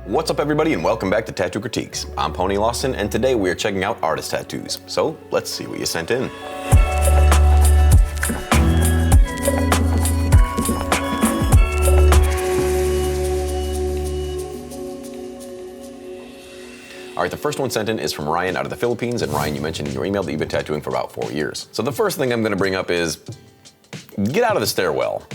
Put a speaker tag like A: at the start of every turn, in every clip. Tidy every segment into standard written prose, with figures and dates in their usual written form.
A: What's up everybody and welcome back to Tattoo Critiques. I'm Pony Lawson and today we are checking out artist tattoos. So let's see what you sent in. Alright, the first one sent in is from Rian out of the Philippines, and Rian, you mentioned in your email that you've been tattooing for about 4 years. So the first thing I'm going to bring up is, get out of the stairwell.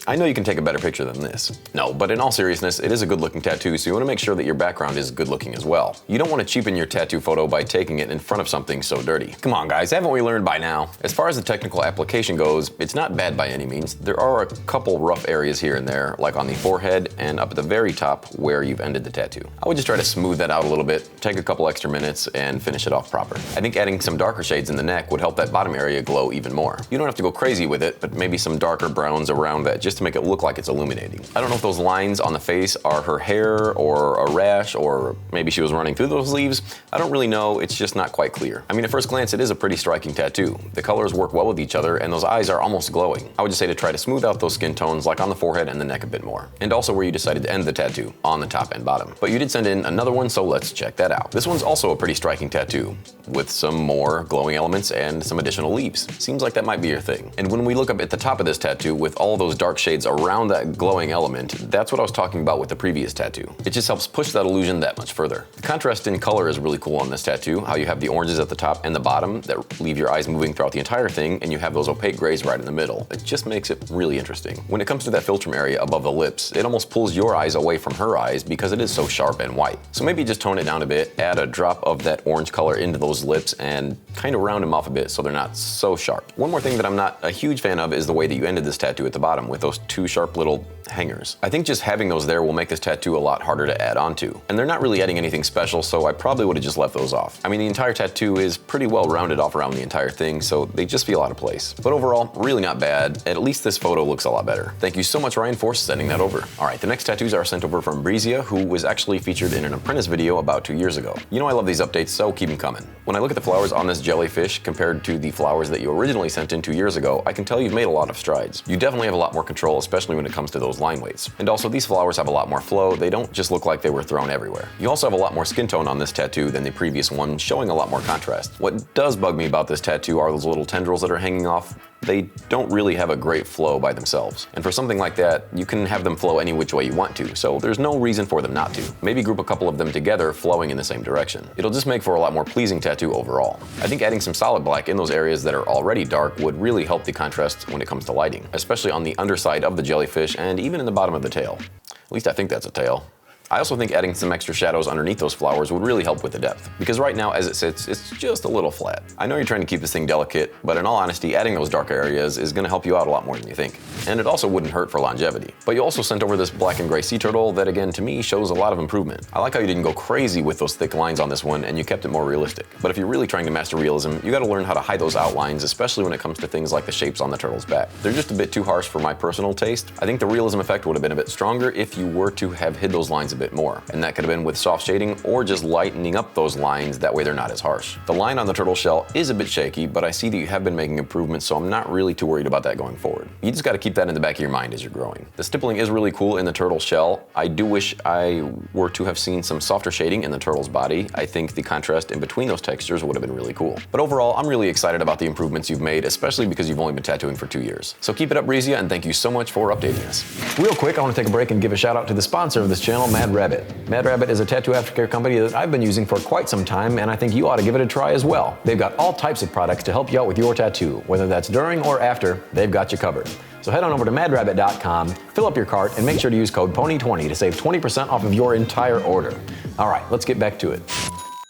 A: I know you can take a better picture than this. No, but in all seriousness, it is a good looking tattoo, so you want to make sure that your background is good looking as well. You don't want to cheapen your tattoo photo by taking it in front of something so dirty. Come on guys, haven't we learned by now? As far as the technical application goes, it's not bad by any means. There are a couple rough areas here and there, like on the forehead and up at the very top where you've ended the tattoo. I would just try to smooth that out a little bit, take a couple extra minutes, and finish it off proper. I think adding some darker shades in the neck would help that bottom area glow even more. You don't have to go crazy with it, but maybe some darker browns around that just to make it look like it's illuminating. I don't know if those lines on the face are her hair or a rash, or maybe she was running through those leaves. I don't really know, it's just not quite clear. I mean, at first glance, it is a pretty striking tattoo. The colors work well with each other and those eyes are almost glowing. I would just say to try to smooth out those skin tones like on the forehead and the neck a bit more. And also where you decided to end the tattoo, on the top and bottom. But you did send in another one, so let's check that out. This one's also a pretty striking tattoo, with some more glowing elements and some additional leaves. Seems like that might be your thing. And when we look up at the top of this tattoo with all those dark shades around that glowing element, that's what I was talking about with the previous tattoo. It just helps push that illusion that much further. The contrast in color is really cool on this tattoo, how you have the oranges at the top and the bottom that leave your eyes moving throughout the entire thing, and you have those opaque grays right in the middle. It just makes it really interesting. When it comes to that philtrum area above the lips, it almost pulls your eyes away from her eyes because it is so sharp and white. So maybe just tone it down a bit, add a drop of that orange color into those lips, and kind of round them off a bit so they're not so sharp. One more thing that I'm not a huge fan of is the way that you ended this tattoo at the bottom with those two sharp little hangers. I think just having those there will make this tattoo a lot harder to add onto. And they're not really adding anything special, so I probably would have just left those off. I mean, the entire tattoo is pretty well rounded off around the entire thing, so they just feel out of place. But overall, really not bad. At least this photo looks a lot better. Thank you so much, Ryan, for sending that over. Alright, the next tattoos are sent over from Brisia, who was actually featured in an Apprentice video about 2 years ago. You know I love these updates, so keep them coming. When I look at the flowers on this jellyfish compared to the flowers that you originally sent in 2 years ago, I can tell you've made a lot of strides. You definitely have a lot more control, especially when it comes to those line weights. And also, these flowers have a lot more flow. They don't just look like they were thrown everywhere. You also have a lot more skin tone on this tattoo than the previous one, showing a lot more contrast. What does bug me about this tattoo are those little tendrils that are hanging off. They don't really have a great flow by themselves. And for something like that, you can have them flow any which way you want to, so there's no reason for them not to. Maybe group a couple of them together, flowing in the same direction. It'll just make for a lot more pleasing tattoo overall. I think adding some solid black in those areas that are already dark would really help the contrast when it comes to lighting, especially on the underside of the jellyfish and even in the bottom of the tail. At least I think that's a tail. I also think adding some extra shadows underneath those flowers would really help with the depth, because right now as it sits, it's just a little flat. I know you're trying to keep this thing delicate, but in all honesty, adding those darker areas is going to help you out a lot more than you think. And it also wouldn't hurt for longevity. But you also sent over this black and gray sea turtle that, again, to me shows a lot of improvement. I like how you didn't go crazy with those thick lines on this one and you kept it more realistic. But if you're really trying to master realism, you got to learn how to hide those outlines, especially when it comes to things like the shapes on the turtle's back. They're just a bit too harsh for my personal taste. I think the realism effect would have been a bit stronger if you were to have hid those lines a bit more. And that could have been with soft shading or just lightening up those lines, that way they're not as harsh. The line on the turtle shell is a bit shaky, but I see that you have been making improvements, so I'm not really too worried about that going forward. You just got to keep that in the back of your mind as you're growing. The stippling is really cool in the turtle shell. I do wish I were to have seen some softer shading in the turtle's body. I think the contrast in between those textures would have been really cool. But overall, I'm really excited about the improvements you've made, especially because you've only been tattooing for 2 years. So keep it up, Brisia, and thank you so much for updating us. Real quick, I want to take a break and give a shout out to the sponsor of this channel, Mad Rabbit. Mad Rabbit is a tattoo aftercare company that I've been using for quite some time, and I think you ought to give it a try as well. They've got all types of products to help you out with your tattoo, whether that's during or after, they've got you covered. So head on over to madrabbit.com, fill up your cart, and make sure to use code PONY20 to save 20% off of your entire order. All right, let's get back to it.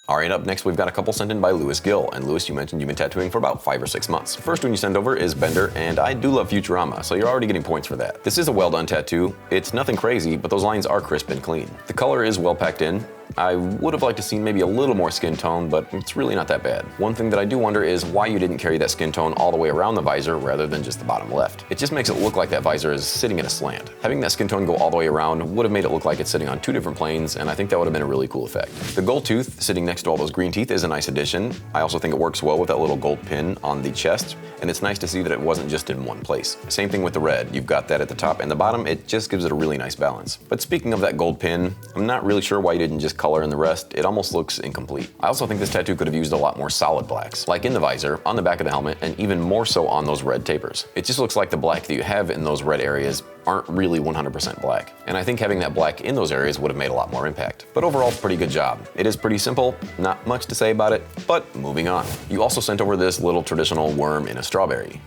A: All right, up next we've got a couple sent in by Gill. And Lewis, you mentioned you've been tattooing for about 5 or 6 months. First one you send over is Bender, and I do love Futurama, so you're already getting points for that. This is a well done tattoo. It's nothing crazy, but those lines are crisp and clean. The color is well packed in. I would have liked to see maybe a little more skin tone, but it's really not that bad. One thing that I do wonder is why you didn't carry that skin tone all the way around the visor rather than just the bottom left. It just makes it look like that visor is sitting in a slant. Having that skin tone go all the way around would have made it look like it's sitting on two different planes, and I think that would have been a really cool effect. The gold tooth sitting next to all those green teeth is a nice addition. I also think it works well with that little gold pin on the chest, and it's nice to see that it wasn't just in one place. Same thing with the red. You've got that at the top and the bottom. It just gives it a really nice balance. But speaking of that gold pin, I'm not really sure why you didn't just color in the rest. It almost looks incomplete. I also think this tattoo could have used a lot more solid blacks, like in the visor, on the back of the helmet, and even more so on those red tapers. It just looks like the black that you have in those red areas aren't really 100% black. And I think having that black in those areas would have made a lot more impact. But overall, pretty good job. It is pretty simple, not much to say about it, but moving on. You also sent over this little traditional worm in a strawberry,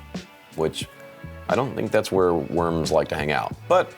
A: which I don't think that's where worms like to hang out, but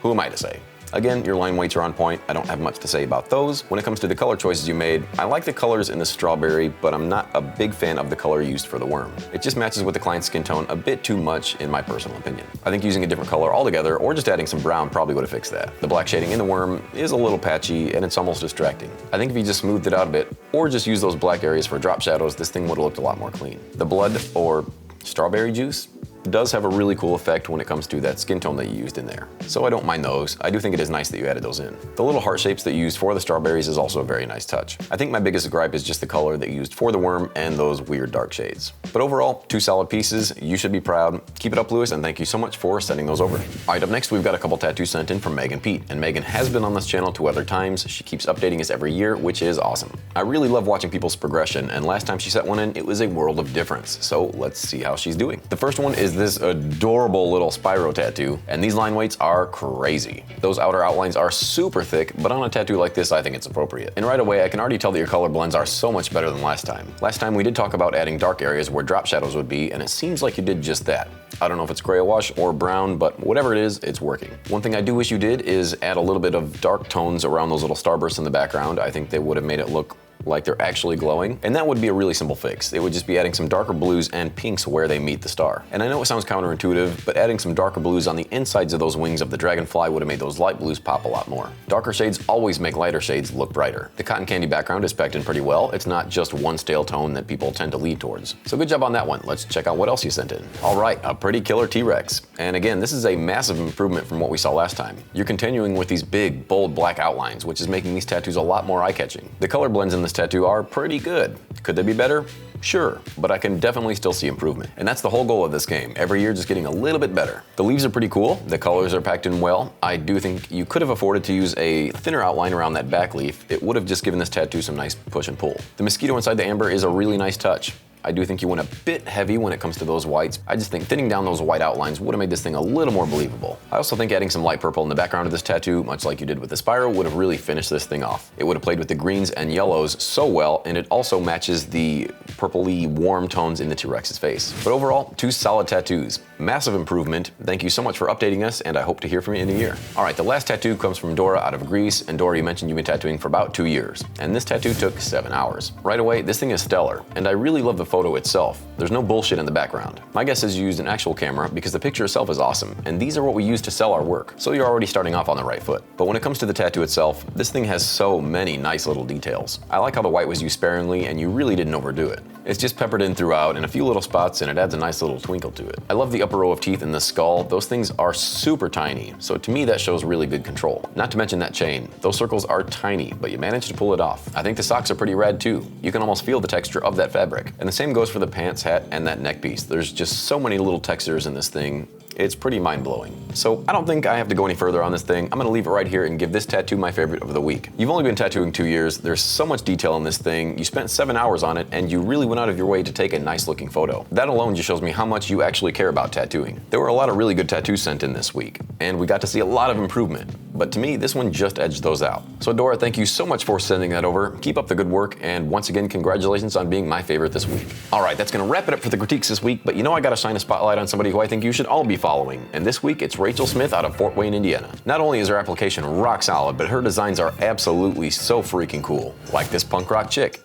A: who am I to say? Again, your line weights are on point. I don't have much to say about those. When it comes to the color choices you made, I like the colors in the strawberry, but I'm not a big fan of the color used for the worm. It just matches with the client's skin tone a bit too much in my personal opinion. I think using a different color altogether or just adding some brown probably would have fixed that. The black shading in the worm is a little patchy and it's almost distracting. I think if you just smoothed it out a bit or just use those black areas for drop shadows, this thing would have looked a lot more clean. The blood or strawberry juice does have a really cool effect when it comes to that skin tone that you used in there. So I don't mind those. I do think it is nice that you added those in. The little heart shapes that you used for the strawberries is also a very nice touch. I think my biggest gripe is just the color that you used for the worm and those weird dark shades. But overall, two solid pieces. You should be proud. Keep it up, Lewis, and thank you so much for sending those over. All right, up next, we've got a couple tattoos sent in from Megan Pete. And Megan has been on this channel 2 other times. She keeps updating us every year, which is awesome. I really love watching people's progression, and last time she set one in, it was a world of difference. So let's see how she's doing. The first one is this adorable little Spyro tattoo, and these line weights are crazy. Those outer outlines are super thick, but on a tattoo like this, I think it's appropriate. And right away, I can already tell that your color blends are so much better than last time. Last time we did talk about adding dark areas where drop shadows would be, and it seems like you did just that. I don't know if it's gray wash or brown, but whatever it is, it's working. One thing I do wish you did is add a little bit of dark tones around those little starbursts in the background. I think they would have made it look like they're actually glowing, and that would be a really simple fix. It would just be adding some darker blues and pinks where they meet the star. And I know it sounds counterintuitive, but adding some darker blues on the insides of those wings of the dragonfly would have made those light blues pop a lot more. Darker shades always make lighter shades look brighter. The cotton candy background is packed in pretty well. It's not just one stale tone that people tend to lean towards. So good job on that one. Let's check out what else you sent in. All right, a pretty killer T-Rex. And again, this is a massive improvement from what we saw last time. You're continuing with these big, bold black outlines, which is making these tattoos a lot more eye-catching. The color blends in this tattoo are pretty good. Could they be better? Sure, but I can definitely still see improvement. And that's the whole goal of this game. Every year just getting a little bit better. The leaves are pretty cool. The colors are packed in well. I do think you could have afforded to use a thinner outline around that back leaf. It would have just given this tattoo some nice push and pull. The mosquito inside the amber is a really nice touch. I do think you went a bit heavy when it comes to those whites. I just think thinning down those white outlines would have made this thing a little more believable. I also think adding some light purple in the background of this tattoo, much like you did with the Spyro, would have really finished this thing off. It would have played with the greens and yellows so well, and it also matches the purpley warm tones in the T-Rex's face. But overall, 2 solid tattoos. Massive improvement. Thank you so much for updating us, and I hope to hear from you in a year. All right, the last tattoo comes from Dora out of Greece, and Dora, you mentioned you've been tattooing for about 2 years, and this tattoo took 7 hours. Right away, this thing is stellar, and I really love the photo itself. There's no bullshit in the background. My guess is you used an actual camera because the picture itself is awesome, and these are what we use to sell our work, so you're already starting off on the right foot. But when it comes to the tattoo itself, this thing has so many nice little details. I like how the white was used sparingly, and you really didn't overdo it. It's just peppered in throughout in a few little spots, and it adds a nice little twinkle to it. I love the upper row of teeth in the skull. Those things are super tiny, so to me that shows really good control. Not to mention that chain. Those circles are tiny, but you managed to pull it off. I think the socks are pretty rad too. You can almost feel the texture of that fabric. And the same goes for the pants, hat, and that neck piece. There's just so many little textures in this thing. It's pretty mind-blowing. So I don't think I have to go any further on this thing. I'm gonna leave it right here and give this tattoo my favorite of the week. You've only been tattooing 2 years. There's so much detail in this thing. You spent 7 hours on it, and you really went out of your way to take a nice looking photo. That alone just shows me how much you actually care about tattooing. There were a lot of really good tattoos sent in this week, and we got to see a lot of improvement. But to me, this one just edged those out. So Dora, thank you so much for sending that over. Keep up the good work, and once again, congratulations on being my favorite this week. All right, that's gonna wrap it up for the critiques this week, but you know I gotta shine a spotlight on somebody who I think you should all be following. And this week, it's Rachel Smith out of Fort Wayne, Indiana. Not only is her application rock solid, but her designs are absolutely so freaking cool. Like this punk rock chick.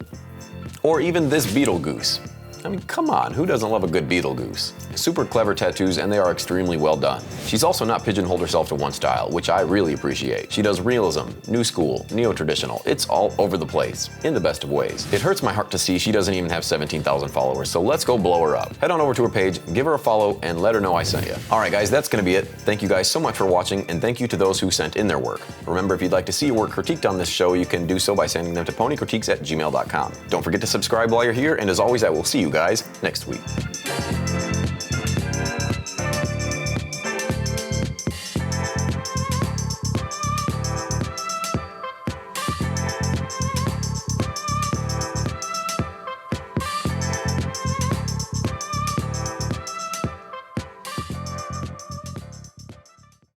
A: Or even this beetle goose. I mean, come on, who doesn't love a good Beetlejuice? Super clever tattoos, and they are extremely well done. She's also not pigeonholed herself to one style, which I really appreciate. She does realism, new school, neo-traditional. It's all over the place, in the best of ways. It hurts my heart to see she doesn't even have 17,000 followers, so let's go blow her up. Head on over to her page, give her a follow, and let her know I sent you. Alright guys, that's gonna be it. Thank you guys so much for watching, and thank you to those who sent in their work. Remember, if you'd like to see your work critiqued on this show, you can do so by sending them to ponycritiques@gmail.com. Don't forget to subscribe while you're here, and as always, I will see you guys next week.